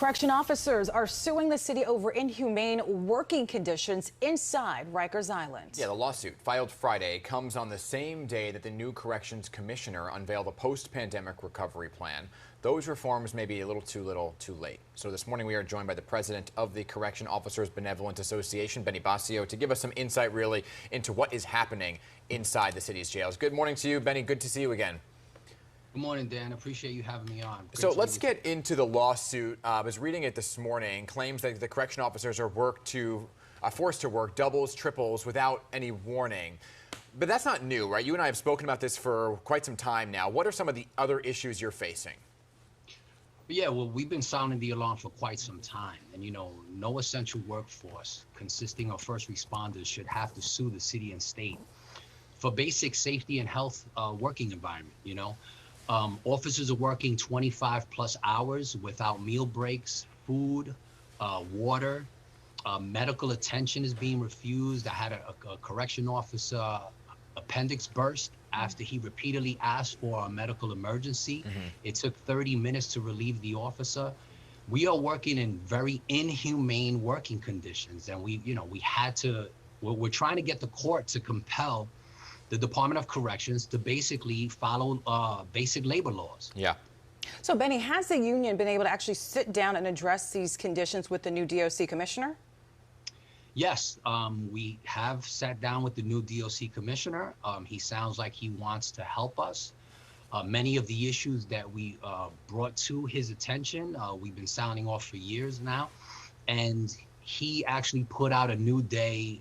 Correction officers are suing the city over inhumane working conditions inside Rikers Island. Yeah, the lawsuit filed Friday comes on the same day that the new corrections commissioner unveiled a post-pandemic recovery plan. Those reforms may be a little too late. So this morning we are joined by the president of the Correction Officers Benevolent Association, Boscio, to give us some insight really into what is happening inside the city's jails. Good morning to you, Benny. Good to see you again. Good morning, Dan. Appreciate you having me on. So let's get into the lawsuit. I was reading it this morning. Claims that the correction officers are forced to work doubles, triples without any warning. But that's not new, right? You and I have spoken about this for quite some time now. What are some of the other issues you're facing? Yeah, well, we've been sounding the alarm for quite some time. And, you know, no essential workforce consisting of first responders should have to sue the city and state for basic safety and health working environment, you know. Officers are working 25 plus hours without meal breaks, food, water, medical attention is being refused. I had a correction officer appendix burst after he repeatedly asked for a medical emergency. It took 30 minutes to relieve the officer. We are working in very inhumane working conditions, and we're trying to get the court to compel the Department of Corrections to basically follow basic labor laws. Yeah. So, Benny, has the union been able to actually sit down and address these conditions with the new D.O.C. commissioner? Yes, we have sat down with the new D.O.C. commissioner. He sounds like he wants to help us. Many of the issues that we brought to his attention, we've been sounding off for years now. And he actually put out a new day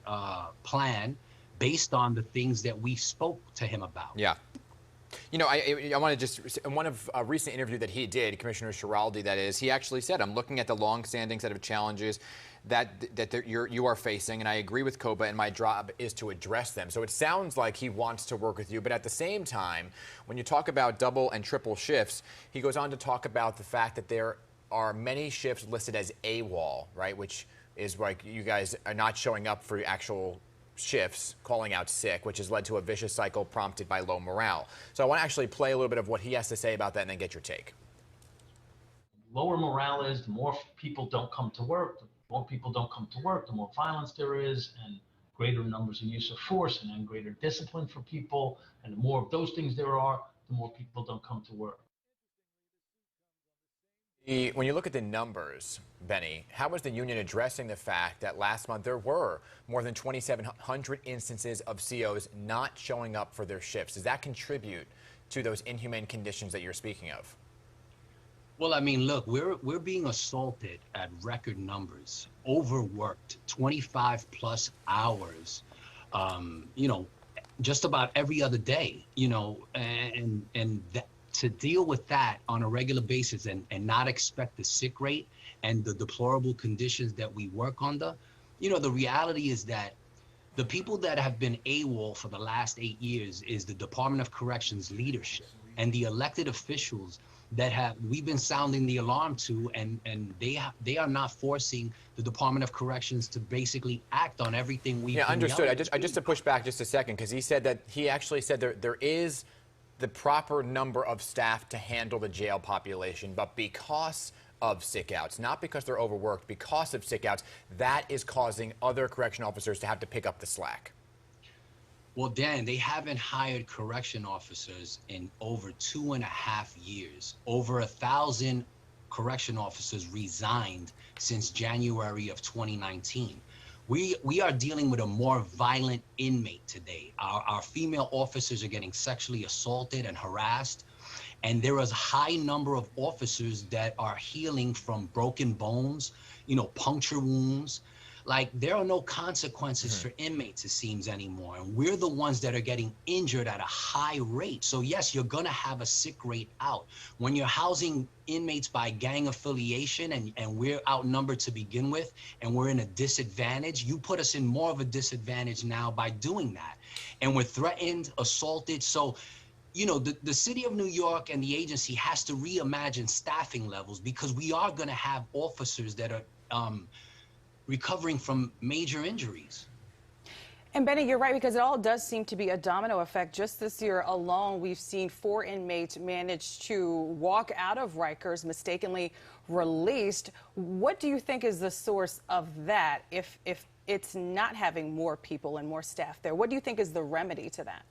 plan based on the things that we spoke to him about. Yeah. You know, I want to just, in one of a recent interview that he did, Commissioner Schiraldi, that is, he actually said, I'm looking at the long-standing set of challenges that you are facing, and I agree with COBA, and my job is to address them. So it sounds like he wants to work with you, but at the same time, when you talk about double and triple shifts, he goes on to talk about the fact that there are many shifts listed as AWOL, right, which is like you guys are not showing up for actual shifts, calling out sick, which has led to a vicious cycle prompted by low morale. So I want to actually play a little bit of what he has to say about that and then get your take. Lower morale is, the more people don't come to work, the more people don't come to work, the more violence there is, and greater numbers of use of force, and then greater discipline for people, and the more of those things there are, the more people don't come to work. When you look at the numbers, Benny, how is the union addressing the fact that last month there were more than 2,700 instances of COs not showing up for their shifts? Does that contribute to those inhumane conditions that you're speaking of? Well, I mean, look, we're being assaulted at record numbers, overworked, 25 plus hours, you know, just about every other day, you know, and that, to deal with that on a regular basis and not expect the sick rate and the deplorable conditions that we work under, you know, the reality is that the people that have been AWOL for the last 8 years is the Department of Corrections leadership and the elected officials that we've been sounding the alarm to, and they are not forcing the Department of Corrections to basically act on everything we've been understood. yelling. I just to push back just a second, because he said that he actually said there is the proper number of staff to handle the jail population, but because of sick outs, not because they're overworked, because of sick outs, that is causing other correction officers to have to pick up the slack. Well, Dan, they haven't hired correction officers in over 2.5 years. Over 1,000 correction officers resigned since January of 2019. We are dealing with a more violent inmate today. Our female officers are getting sexually assaulted and harassed. And there is a high number of officers that are healing from broken bones, you know, puncture wounds. Like, there are no consequences for inmates, it seems, anymore. And we're the ones that are getting injured at a high rate. So yes, you're gonna have a sick rate out. When you're housing inmates by gang affiliation and we're outnumbered to begin with, and we're in a disadvantage, you put us in more of a disadvantage now by doing that. And we're threatened, assaulted. So, you know, the city of New York and the agency has to reimagine staffing levels, because we are gonna have officers that are, recovering from major injuries. And Benny, you're right, because it all does seem to be a domino effect. Just this year alone, we've seen 4 inmates manage to walk out of Rikers, mistakenly released. What do you think is the source of that if it's not having more people and more staff there? What do you think is the remedy to that?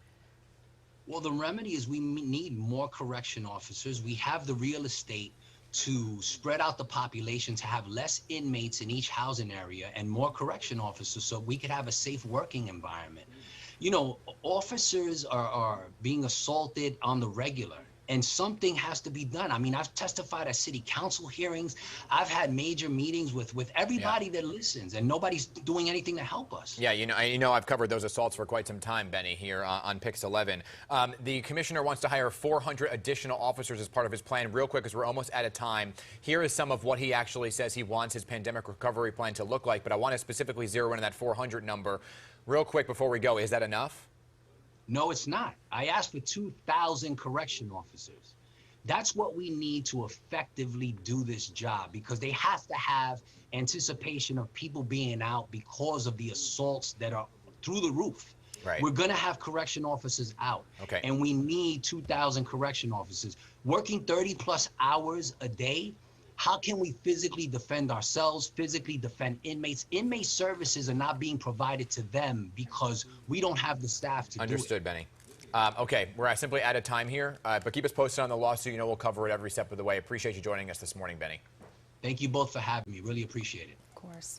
Well, the remedy is we need more correction officers. We have the real estate to spread out the population, to have less inmates in each housing area and more correction officers so we could have a safe working environment. You know, officers are being assaulted on the regular, and something has to be done. I mean, I've testified at city council hearings. I've had major meetings with everybody that listens, and nobody's doing anything to help us. Yeah, you know, I've covered those assaults for quite some time, Benny, here on PIX11. The commissioner wants to hire 400 additional officers as part of his plan. Real quick, because we're almost out of time, here is some of what he actually says he wants his pandemic recovery plan to look like, but I want to specifically zero in on that 400 number. Real quick before we go, is that enough? No, it's not. I asked for 2,000 correction officers. That's what we need to effectively do this job, because they have to have anticipation of people being out because of the assaults that are through the roof. Right. We're going to have correction officers out. Okay. And we need 2,000 correction officers working 30+ hours a day. How can we physically defend ourselves, physically defend inmates? Inmate services are not being provided to them because we don't have the staff to do it. Understood, Benny. Okay, we're simply out of time here, but keep us posted on the lawsuit. You know, we'll cover it every step of the way. Appreciate you joining us this morning, Benny. Thank you both for having me. Really appreciate it. Of course.